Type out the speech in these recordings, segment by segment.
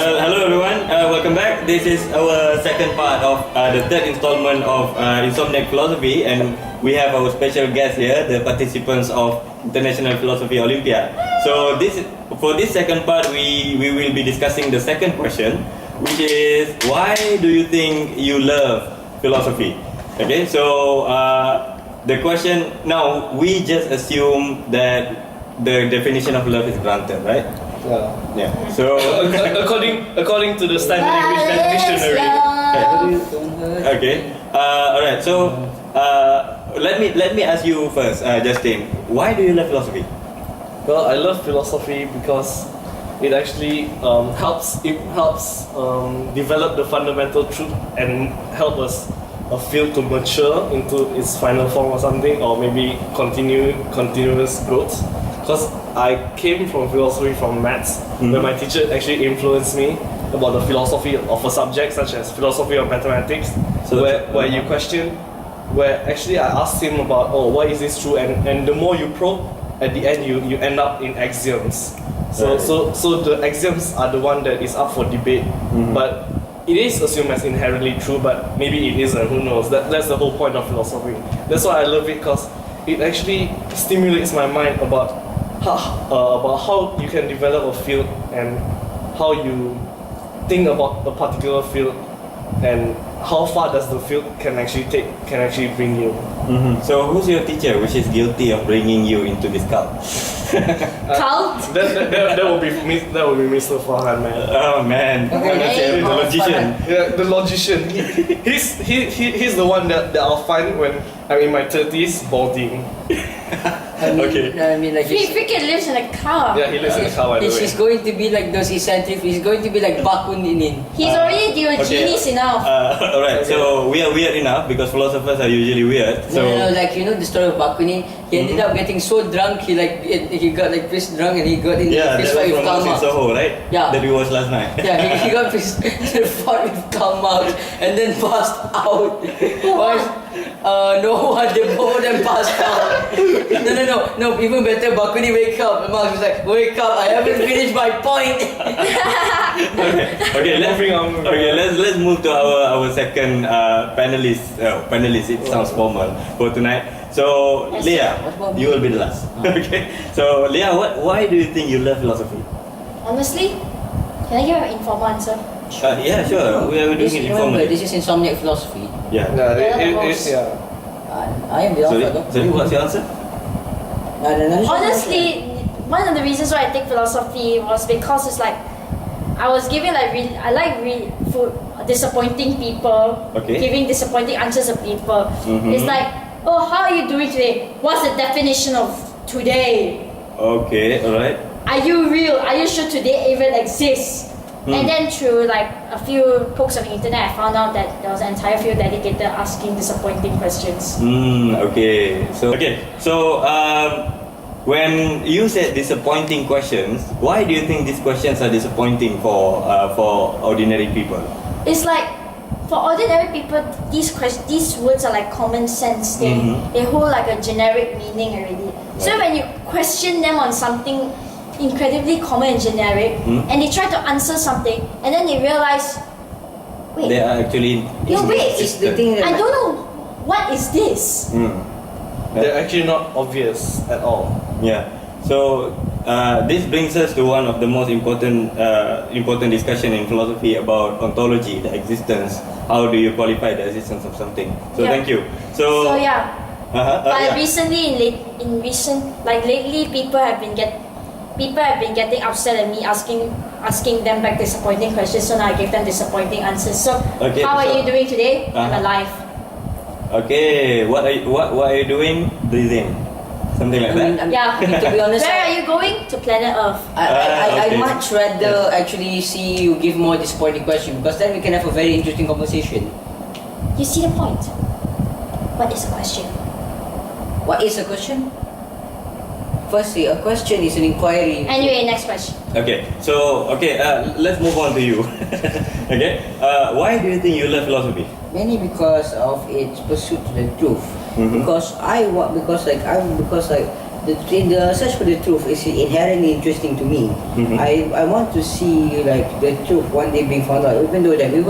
Hello everyone, welcome back. This is our second part of the third installment of Insomnia Philosophy, and we have our special guests here, the participants of International Philosophy Olympiad. So for this second part, we will be discussing the second question, which is, why do you think you love philosophy? Okay, so the question, now we just assume that the definition of love is granted, right? Yeah. So according to the standard English dictionary. Okay. Alright. So let me ask you first, Justin. Why do you love philosophy? Well, I love philosophy because it actually helps develop the fundamental truth and help us a field to mature into its final form or something, or maybe continuous growth. Because I came from philosophy from maths, where my teacher actually influenced me about the philosophy of a subject such as philosophy of mathematics, so where you question, where actually I asked him about, why is this true, and the more you probe, at the end you end up in axioms. So the axioms are the one that is up for debate, but it is assumed as inherently true, but maybe it isn't, who knows. That's the whole point of philosophy. That's why I love it, because it actually stimulates my mind about how you can develop a field and how you think about a particular field and how far does the field can actually bring you. So who's your teacher which is guilty of bringing you into this cult? Cult? That would be Mr. Farhan, man. Oh man, the logician. Yeah, the logician. He's the one that I'll find when I'm in my 30s balding. Okay. I mean, like He freaking lives in a car. Yeah, he lives in a car, by the way. he's going to be like those eccentric. He's going to be like Bakuninin. He's already Diogenes enough. Alright, so we are weird enough because philosophers are usually weird. So No, like you know the story of Bakunin. He ended up getting so drunk. He got like pissed drunk and he got in a fist fight with from Karma. Soho, right? Yeah. That we watched last night. Yeah, he got pissed fought with Karma and then passed out. No, they both of them passed out. No, even better, Bakunin wake up. And Mark was like, wake up, I haven't finished my point. Let's move to our second panelist. Panelist, it sounds formal for tonight. So Leah, you will be the last. Okay. So Leah, why do you think you love philosophy? Honestly, can I give an informal answer? Yeah, sure. We are doing it informally. This is Insomnia Philosophy. Yeah. I am the author. Sorry, what's your answer? Honestly, one of the reasons why I take philosophy was because it's like I was giving disappointing people, giving disappointing answers to people. It's like, how are you doing today? What's the definition of today? Okay, alright. Are you real? Are you sure today even exists? And then through like a few pokes on the internet, I found out that there was an entire field dedicated asking disappointing questions. So when you said disappointing questions, why do you think these questions are disappointing for ordinary people? It's like, for ordinary people, these words are like common sense. They hold like a generic meaning already. So when you question them on something incredibly common and generic, and they try to answer something, and then they realize, wait, they are actually it's the thing that I don't know, what is this? They're actually not obvious at all. Yeah. So this brings us to one of the most important discussion in philosophy about ontology, the existence. How do you qualify the existence of something? So thank you. So recently, lately, people have been getting upset at me asking them back disappointing questions. So now I give them disappointing answers. So how are you doing today? I'm alive. Okay. What are you doing? Breathing. Something like that. To be honest, where are you going? To planet Earth. I much rather actually see you give more disappointing questions, because then we can have a very interesting conversation. You see the point? What is a question? What is a question? Firstly, a question is an inquiry. Anyway, next question. Let's move on to you. Why do you think you love philosophy? Mainly because of its pursuit to the truth. Because in the search for the truth is inherently interesting to me. I want to see like the truth one day being found out, even though that we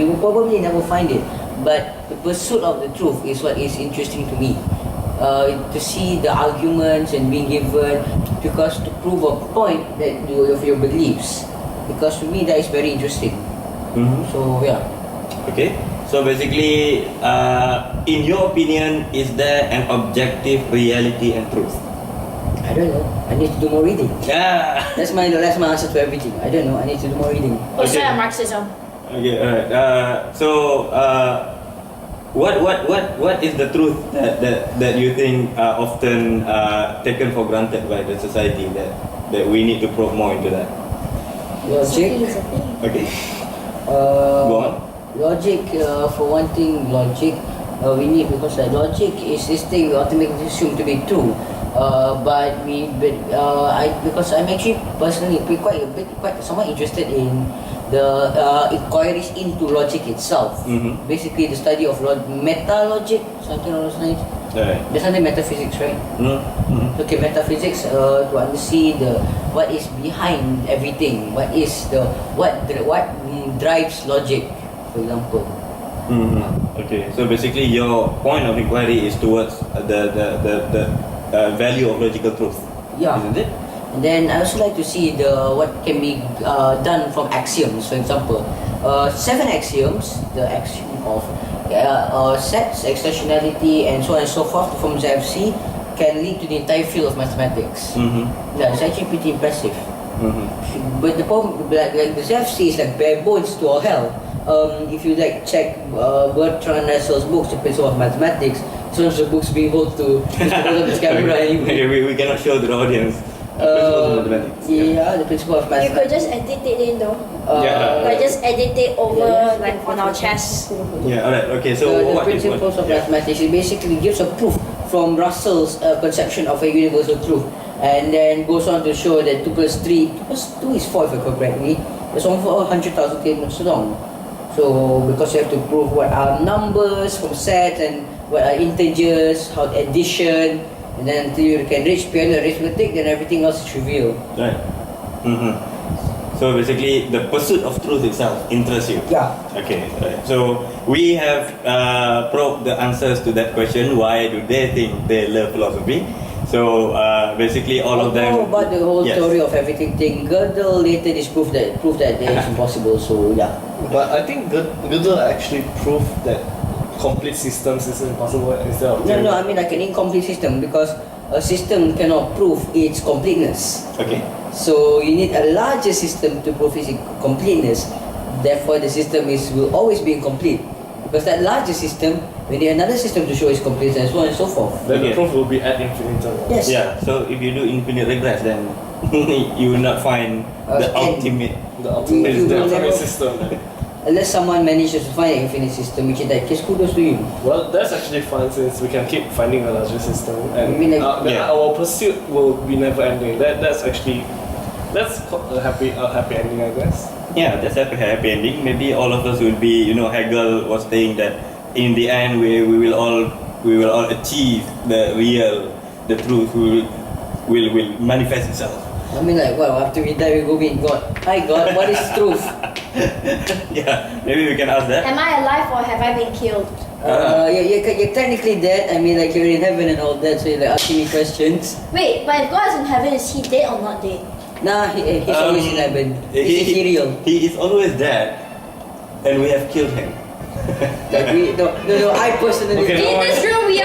will probably never find it. But the pursuit of the truth is what is interesting to me. To see the arguments and being given, because to prove a point that of your beliefs. Because to me that is very interesting. So yeah. Okay. So basically, in your opinion, is there an objective reality and truth? I don't know. I need to do more reading. Yeah. That's my answer to everything. I don't know. I need to do more reading. Also, Okay. Marxism. Okay. Alright. What is the truth that you think are often taken for granted by the society that we need to probe more into that? Logic. Okay. Go on. Logic, for one thing, logic we need, because logic is this thing we automatically assume to be true. Because I'm actually personally quite somewhat interested in the inquiries into logic itself. Basically, the study of meta logic, something along those lines. Right. There's something metaphysics, right? Okay, metaphysics to understand what is behind everything. What drives logic, for example. Okay. So basically, your point of inquiry is towards the value of logical truth. Yeah. Isn't it? And then I also like to see what can be done from axioms. For example, 7 axioms, the axiom of sets, extensionality, and so on and so forth from ZFC can lead to the entire field of mathematics. Yeah, it's actually pretty impressive. But the problem, like the ZFC is like bare bones to all hell. If you like check Bertrand Russell's books, The Principle of Mathematics, it's one of the books being held to this camera anyway. we cannot show to the audience. The Principle of You Mathematics. could just edit it in though. Like just edit it over like on our chest. Yeah. Alright. Okay. So The what is Principles of Mathematics, it basically gives a proof from Russell's conception of a universal truth, and then goes on to show that 2 plus 2 is 4 if I remember correctly. It's almost 100,000 kilometers long. So because you have to prove what are numbers from sets and what are integers, how addition, and then until you can reach pure arithmetic, then everything else is trivial. Right. So basically, the pursuit of truth itself interests you. Yeah. Okay. Right. So we have probed the answers to that question. Why do they think they love philosophy? So basically, all of them. How about the whole Yes. theory of everything thing? Gödel later disproved that it's impossible. So yeah. But I think Gödel actually proved that complete systems is impossible instead of No, I mean like an incomplete system, because a system cannot prove its completeness. Okay. So you need a larger system to prove its completeness. Therefore, the system will always be incomplete, because that larger system, we need another system to show its completeness, and so on and so forth. then Okay. the proof will be ad infinitum. Yes. Yeah. So if you do infinite regress, then you will not find the N. ultimate. The ultimate You is the will ultimate never- system. Unless someone manages to find an infinite system, which is that case, kudos to you. Well, that's actually fun, since we can keep finding a larger system, and I mean, like- Yeah. our pursuit will be never ending. That's a happy ending, I guess. Yeah, that's a happy ending. Maybe all of us will be, Hegel was saying that in the end we will all achieve the truth will manifest itself. I mean like, well, after we die, we go meet God. Hi God, what is truth? Yeah, maybe we can ask that. Am I alive or have I been killed? You're technically dead. I mean, like you're in heaven and all that, so you're like asking me questions. Wait, but if God is in heaven, is he dead or not dead? Nah, he's always in heaven. He's ethereal. He is always dead, and we have killed him. Like no, I personally. Okay, In this room, we